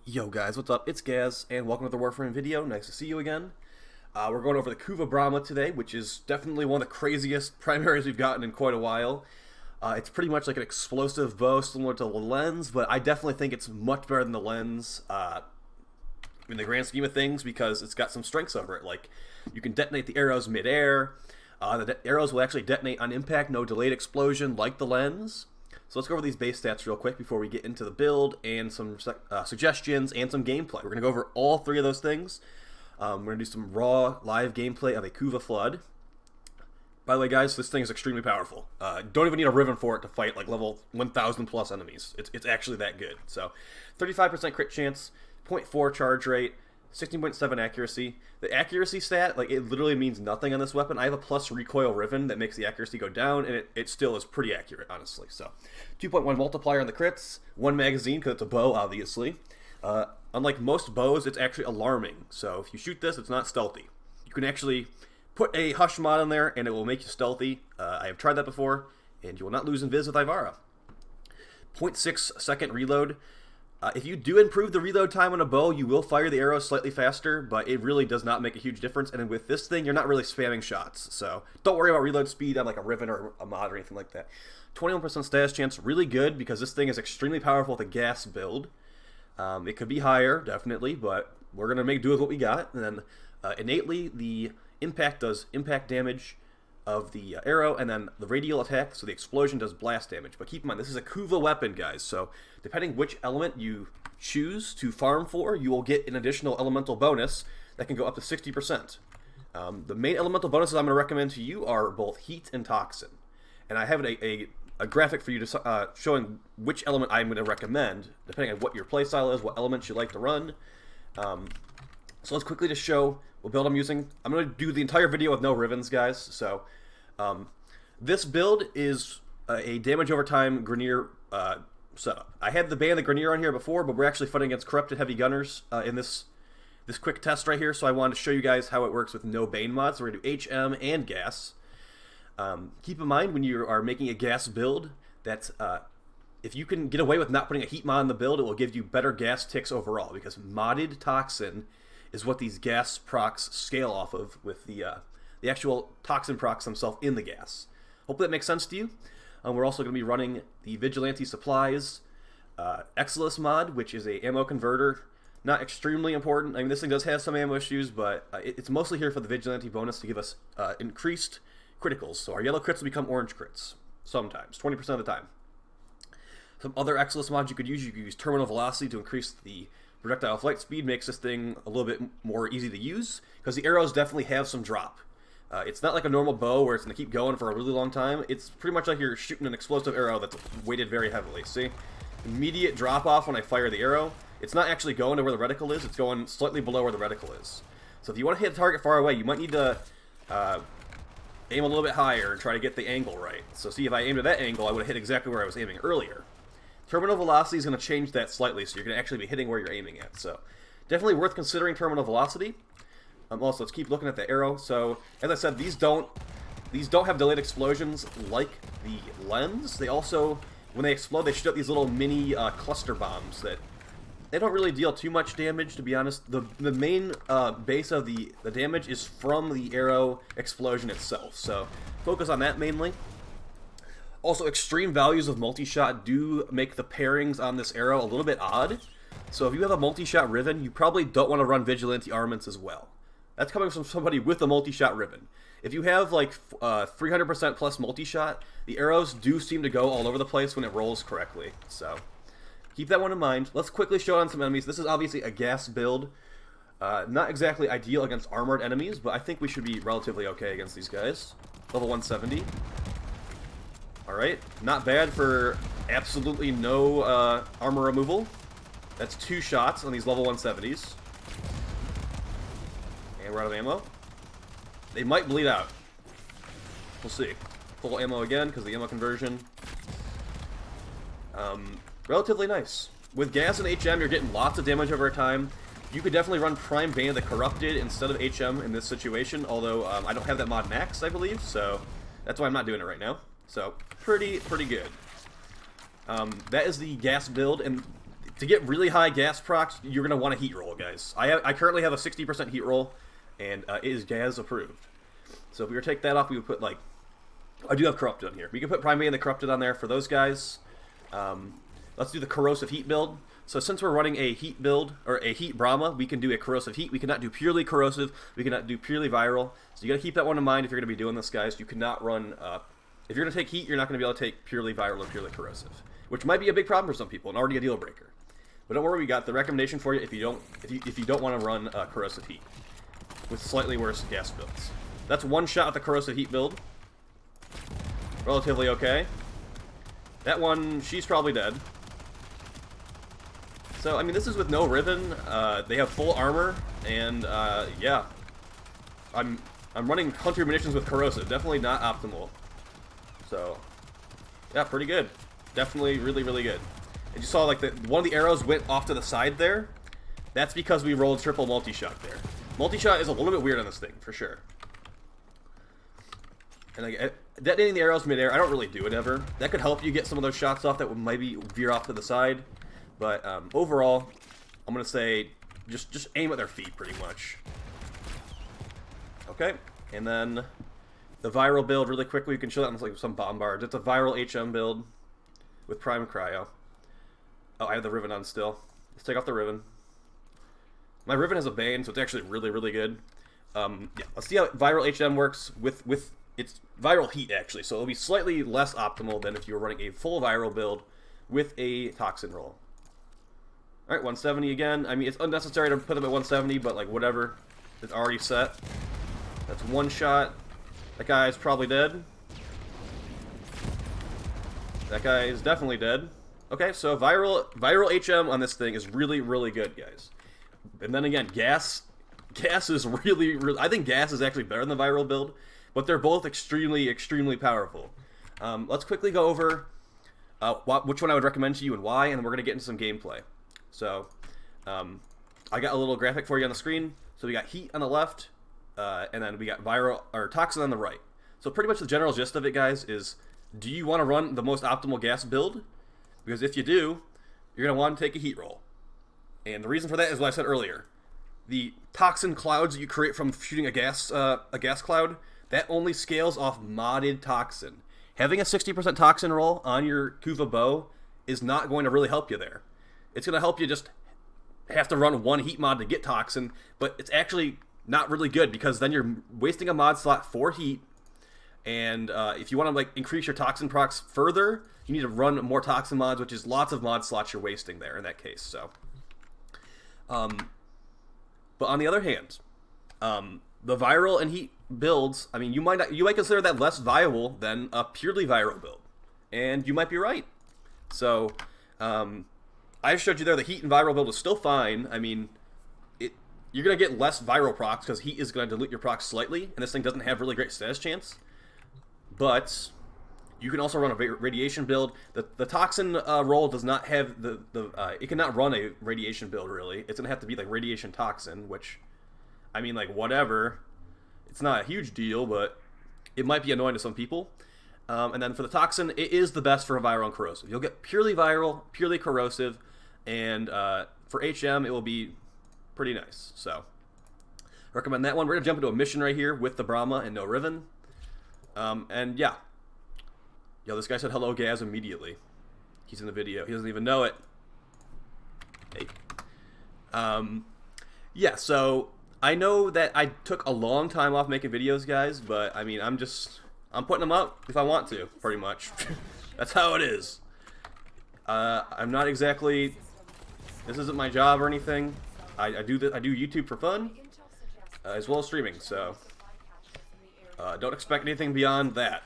Yo guys, what's up? It's Gaz, and welcome to the Warframe video. Nice to see you again. We're going over the Kuva Bramma today, which is definitely one of the craziest primaries we've gotten in quite a while. It's pretty much like an explosive bow similar to the lens, but I definitely think it's much better than the lens in the grand scheme of things because it's got some strengths over it. Like, you can detonate the arrows mid-air. The arrows will actually detonate on impact, no delayed explosion like the lens. So let's go over these base stats real quick before we get into the build and some suggestions and some gameplay. We're going to go over all three of those things. We're going to do some raw live gameplay of a Kuva Flood. By the way, guys, this thing is extremely powerful. Don't even need a Riven for it to fight like level 1,000 plus enemies. It's actually that good. So 35% crit chance, 0.4 charge rate, 16.7 accuracy. The accuracy stat, like, it literally means nothing on this weapon. I have a plus recoil Riven that makes the accuracy go down, and it still is pretty accurate, honestly. So 2.1 multiplier on the crits, 1 magazine because it's a bow, obviously. Unlike most bows, it's actually alarming. So if you shoot this, it's not stealthy. You can actually put a Hush mod in there, and it will make you stealthy. I have tried that before, and you will not lose Invis with Ivara. 0.6 second reload. If you do improve the reload time on a bow, you will fire the arrows slightly faster, but it really does not make a huge difference. And with this thing, you're not really spamming shots, so don't worry about reload speed on like a Riven or a mod or anything like that. 21% status chance, really good because this thing is extremely powerful with a gas build. It could be higher, definitely, but we're going to make do with what we got. And then innately, the impact does impact damage of the arrow, and then the radial attack, so the explosion does blast damage. But keep in mind, this is a Kuva weapon, guys, so depending which element you choose to farm for, you will get an additional elemental bonus that can go up to 60%. The main elemental bonuses I'm going to recommend to you are both Heat and Toxin. And I have a graphic for you to showing which element I'm going to recommend, depending on what your playstyle is, what elements you like to run. So let's quickly just show what build I'm using. I'm going to do the entire video with no Rivens, guys. So this build is a damage over time Grineer setup. I had the Band of the Grineer on here before, but we're actually fighting against Corrupted Heavy Gunners in this quick test right here. So I wanted to show you guys how it works with no Bane mods. So we're going to do HM and Gas. Keep in mind when you are making a Gas build that if you can get away with not putting a Heat mod in the build, it will give you better Gas ticks overall, because modded Toxin is what these gas procs scale off of, with the actual toxin procs themselves in the gas. Hopefully that makes sense to you. We're also going to be running the Vigilante Supplies Exilus mod, which is a ammo converter. Not extremely important. I mean, this thing does have some ammo issues, but it's mostly here for the Vigilante bonus to give us increased criticals. So our yellow crits will become orange crits, sometimes, 20% of the time. Some other Exilus mods you could use Terminal Velocity to increase the projectile flight speed, makes this thing a little bit more easy to use, because the arrows definitely have some drop. It's not like a normal bow where it's going to keep going for a really long time. It's pretty much like you're shooting an explosive arrow that's weighted very heavily. See? Immediate drop off when I fire the arrow. It's not actually going to where the reticle is, it's going slightly below where the reticle is. So if you want to hit a target far away, you might need to aim a little bit higher and try to get the angle right. So see, if I aimed at that angle, I would have hit exactly where I was aiming earlier. Terminal velocity is going to change that slightly, so you're going to actually be hitting where you're aiming at. So definitely worth considering terminal velocity. Also, let's keep looking at the arrow. So as I said, these don't have delayed explosions like the lens. They also, when they explode, they shoot out these little mini cluster bombs that they don't really deal too much damage, to be honest. The main base of the damage is from the arrow explosion itself. So focus on that mainly. Also, extreme values of multi-shot do make the pairings on this arrow a little bit odd. So if you have a multi-shot Riven, you probably don't want to run Vigilante armaments as well. That's coming from somebody with a multi-shot Riven. If you have like 300% plus multi-shot, the arrows do seem to go all over the place when it rolls correctly. So keep that one in mind. Let's quickly show on some enemies. This is obviously a gas build. Not exactly ideal against armored enemies, but I think we should be relatively okay against these guys. Level 170. Alright, not bad for absolutely no armor removal. That's 2 shots on these level 170s. And we're out of ammo. They might bleed out. We'll see. Full ammo again, because the ammo conversion. Relatively nice. With gas and HM, you're getting lots of damage over time. You could definitely run Prime Bane of the Corrupted instead of HM in this situation, although I don't have that mod maxed, I believe, so that's why I'm not doing it right now. So, pretty good. That is the gas build, and to get really high gas procs, you're going to want a heat roll, guys. I currently have a 60% heat roll, and it is gas approved. So if we were to take that off, we would put, like, I do have Corrupted on here. We can put Primate and the Corrupted on there for those guys. Let's do the Corrosive Heat build. So since we're running a heat build, or a heat Bramma, we can do a Corrosive Heat. We cannot do purely Corrosive. We cannot do purely Viral. So you got to keep that one in mind if you're going to be doing this, guys. You cannot run, if you're going to take heat, you're not going to be able to take purely Viral or purely Corrosive, which might be a big problem for some people and already a deal breaker. But don't worry, we got the recommendation for you if you don't want to run Corrosive Heat with slightly worse gas builds. That's one shot at the Corrosive Heat build. Relatively okay. That one, she's probably dead. So, I mean, this is with no Riven. They have full armor, and, yeah. I'm running Hunter Munitions with Corrosive. Definitely not optimal. So, yeah, pretty good. Definitely really, really good. And you saw, like, one of the arrows went off to the side there. That's because we rolled triple multi-shot there. Multi-shot is a little bit weird on this thing, for sure. And, like, detonating the arrows mid-air, I don't really do it ever. That could help you get some of those shots off that would maybe veer off to the side. But overall, I'm going to say just aim at their feet pretty much. Okay, and then the Viral build really quickly. You can show that on like some bombards. It's a Viral HM build with Prime Cryo. Oh, I have the Riven on still. Let's take off the Riven. My Riven has a Bane, so it's actually really, really good. Yeah, let's see how Viral HM works with its Viral Heat, actually. So it'll be slightly less optimal than if you were running a full Viral build with a Toxin roll. Alright, 170 again. I mean, it's unnecessary to put them at 170, but, like, whatever. It's already set. That's one shot. That guy's probably dead. That guy is definitely dead. Okay, so Viral HM on this thing is really, really good, guys. And then again, gas is really, I think gas is actually better than the Viral build, but they're both extremely, extremely powerful. Let's quickly go over which one I would recommend to you and why, and then we're going to get into some gameplay. So, I got a little graphic for you on the screen. So we got heat on the left, and then we got Viral, or Toxin on the right. So pretty much the general gist of it, guys, is do you want to run the most optimal gas build? Because if you do, you're going to want to take a heat roll. And the reason for that is what I said earlier. The Toxin clouds that you create from shooting a gas cloud, that only scales off modded Toxin. Having a 60% Toxin roll on your Kuva bow is not going to really help you there. It's going to help you just have to run one heat mod to get Toxin, but it's actually not really good because then you're wasting a mod slot for heat, and if you want to like increase your Toxin procs further, you need to run more Toxin mods, which is lots of mod slots you're wasting there in that case. So, but on the other hand, the Viral and heat builds, I mean, you might consider that less viable than a purely Viral build, and you might be right. So, I showed you there the heat and Viral build is still fine. I mean, you're going to get less Viral procs because heat is going to dilute your procs slightly, and this thing doesn't have really great status chance. But you can also run a radiation build. The Toxin roll does not have it cannot run a radiation build, really. It's going to have to be like Radiation Toxin, which, I mean, like, whatever. It's not a huge deal, but it might be annoying to some people. And then for the Toxin, it is the best for Viral and Corrosive. You'll get purely Viral, purely Corrosive, and for HM, it will be pretty nice. So, recommend that one. We're going to jump into a mission right here with the Bramma and no Riven. And yeah. Yo, this guy said hello, Gaz, immediately. He's in the video. He doesn't even know it. Hey. Yeah, so I know that I took a long time off making videos, guys, but I mean, I'm putting them up if I want to, pretty much. That's how it is. I'm not exactly, this isn't my job or anything. I do YouTube for fun, as well as streaming, so don't expect anything beyond that.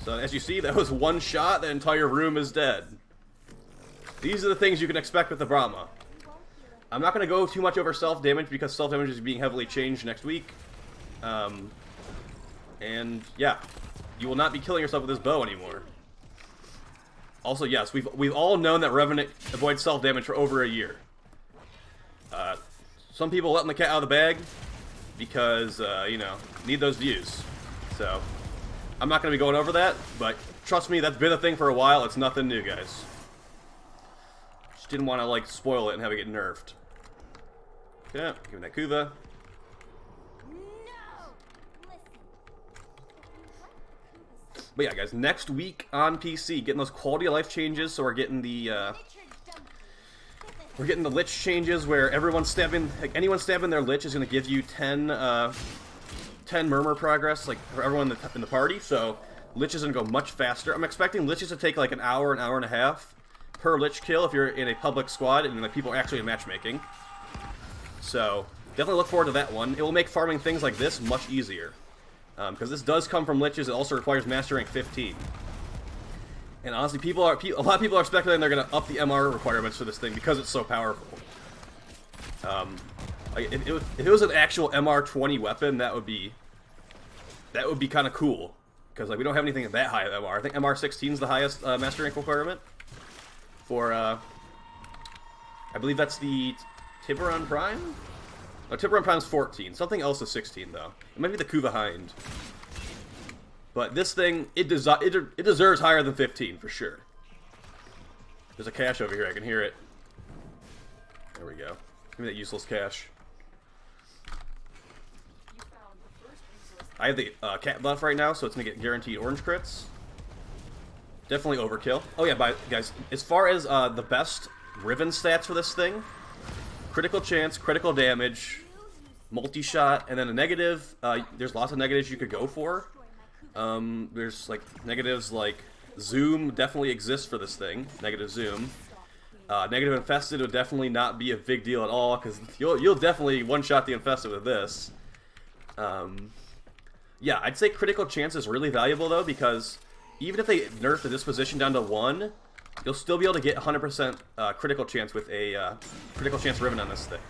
So as you see, that was one shot, the entire room is dead. These are the things you can expect with the Bramma. I'm not going to go too much over self-damage because self-damage is being heavily changed next week. And yeah, you will not be killing yourself with this bow anymore. Also, yes, we've all known that Revenant avoids self-damage for over a year. Some people letting the cat out of the bag because, you know, need those views. So, I'm not going to be going over that, but trust me, that's been a thing for a while. It's nothing new, guys. Just didn't want to like spoil it and have it get nerfed. Yeah, give me that Kuva. But yeah, guys, next week on PC, getting those quality of life changes. So we're getting the lich changes where everyone's stabbing, like anyone stabbing their lich is going to give you 10 murmur progress, like for everyone in the party. So lich is going to go much faster. I'm expecting liches to take like an hour and a half per lich kill if you're in a public squad and like people are actually in matchmaking. So definitely look forward to that one. It will make farming things like this much easier. Because this does come from liches, it also requires master rank 15. And honestly, a lot of people are speculating they're going to up the MR requirements for this thing because it's so powerful. Like if it was an actual MR 20 weapon, that would be kind of cool. Because like we don't have anything that high of MR. I think MR 16 is the highest master rank requirement for. I believe that's the Tiburon Prime. No, Tiburon Prime is 14. Something else is 16 though. It might be the Kuva Hind. But this thing, it deserves higher than 15 for sure. There's a cache over here. I can hear it. There we go. Give me that useless cache. I have the cat buff right now, so it's gonna get guaranteed orange crits. Definitely overkill. Oh yeah, guys, as far as the best Riven stats for this thing, critical chance, critical damage, multi-shot, and then a negative. There's lots of negatives you could go for. There's like negatives like zoom definitely exists for this thing. Negative zoom. Negative infested would definitely not be a big deal at all because you'll definitely one-shot the infested with this. Yeah, I'd say critical chance is really valuable though because even if they nerf the disposition down to 1, you'll still be able to get 100% critical chance with a critical chance Riven on this thing.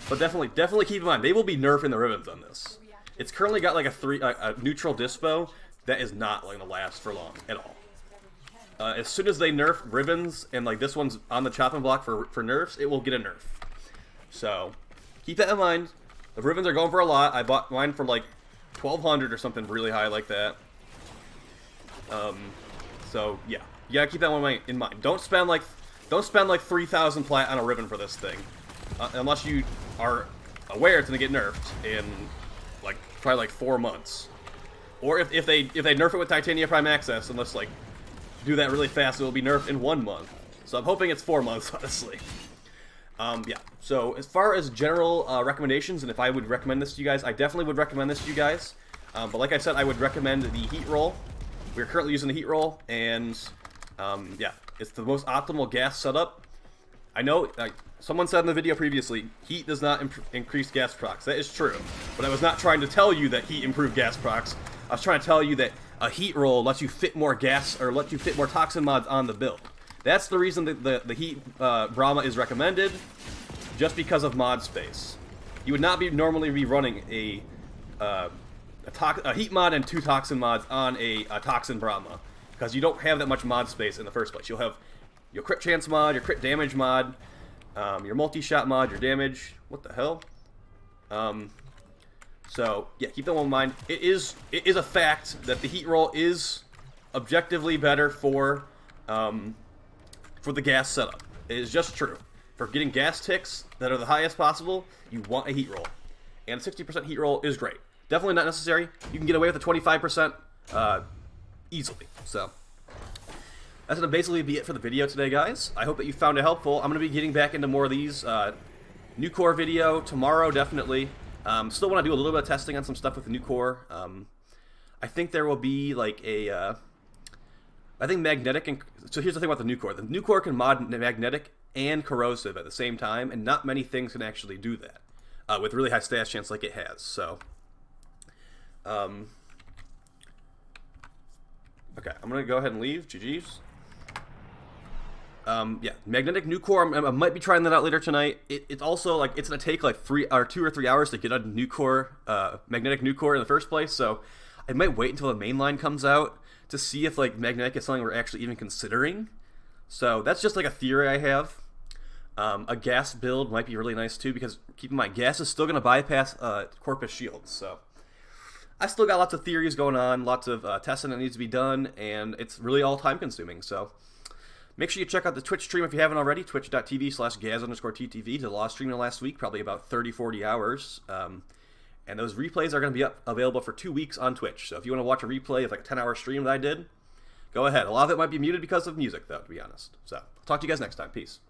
But definitely keep in mind, they will be nerfing the Rivens on this. It's currently got like a neutral dispo that is not going to last for long at all. As soon as they nerf Rivens and like this one's on the chopping block for nerfs, it will get a nerf. So keep that in mind. The Rivens are going for a lot. I bought mine for like 1200 or something really high like that. So yeah, you gotta keep that one in mind. Don't spend like 3,000 plat on a Riven for this thing, unless you are aware it's gonna get nerfed in like probably like 4 months, or if they nerf it with Titania Prime Access, and let's like do that really fast, it will be nerfed in 1 month. So I'm hoping it's 4 months, honestly. Yeah. So as far as general recommendations, and if I would recommend this to you guys, I definitely would recommend this to you guys. But like I said, I would recommend the heat roll. We're currently using the heat roll, and yeah, it's the most optimal gas setup. I know, like someone said in the video previously, heat does not increase gas procs. That is true, but I was not trying to tell you that heat improved gas procs. I was trying to tell you that a heat roll lets you fit more gas, or lets you fit more toxin mods on the build. That's the reason that the heat Bramma is recommended, just because of mod space. You would not normally be running a heat mod and 2 toxin mods on a toxin Bramma, because you don't have that much mod space in the first place. You'll have your crit chance mod, your crit damage mod, your multi-shot mod, your damage. What the hell? So yeah, keep that one in mind. It is a fact that the heat roll is objectively better for the gas setup. It is just true. For getting gas ticks that are the highest possible, you want a heat roll, and 60% heat roll is great. Definitely not necessary. You can get away with the 25% easily. So that's going to basically be it for the video today, guys. I hope that you found it helpful. I'm going to be getting back into more of these. New core video tomorrow, definitely. Still want to do a little bit of testing on some stuff with the new core. I think there will be like a... I think magnetic... So here's the thing about the new core. The new core can mod magnetic and corrosive at the same time, and not many things can actually do that with really high stash chance like it has. So... okay, I'm gonna go ahead and leave. GG's. Yeah, magnetic new core. I might be trying that out later tonight. It's also like it's gonna take like 2 or 3 hours to get a new core, magnetic new core in the first place. So I might wait until the main line comes out to see if like magnetic is something we're actually even considering. So that's just like a theory I have. A gas build might be really nice too, because keep in mind, gas is still gonna bypass Corpus shields. So I still got lots of theories going on, lots of testing that needs to be done, and it's really all time consuming. So Make sure you check out the Twitch stream if you haven't already, twitch.tv/gaz_ttv. Did a lot of streaming last week, probably about 30-40 hours. And those replays are going to be available for 2 weeks on Twitch. So if you want to watch a replay of like a 10-hour stream that I did, go ahead. A lot of it might be muted because of music, though, to be honest. So, talk to you guys next time. Peace.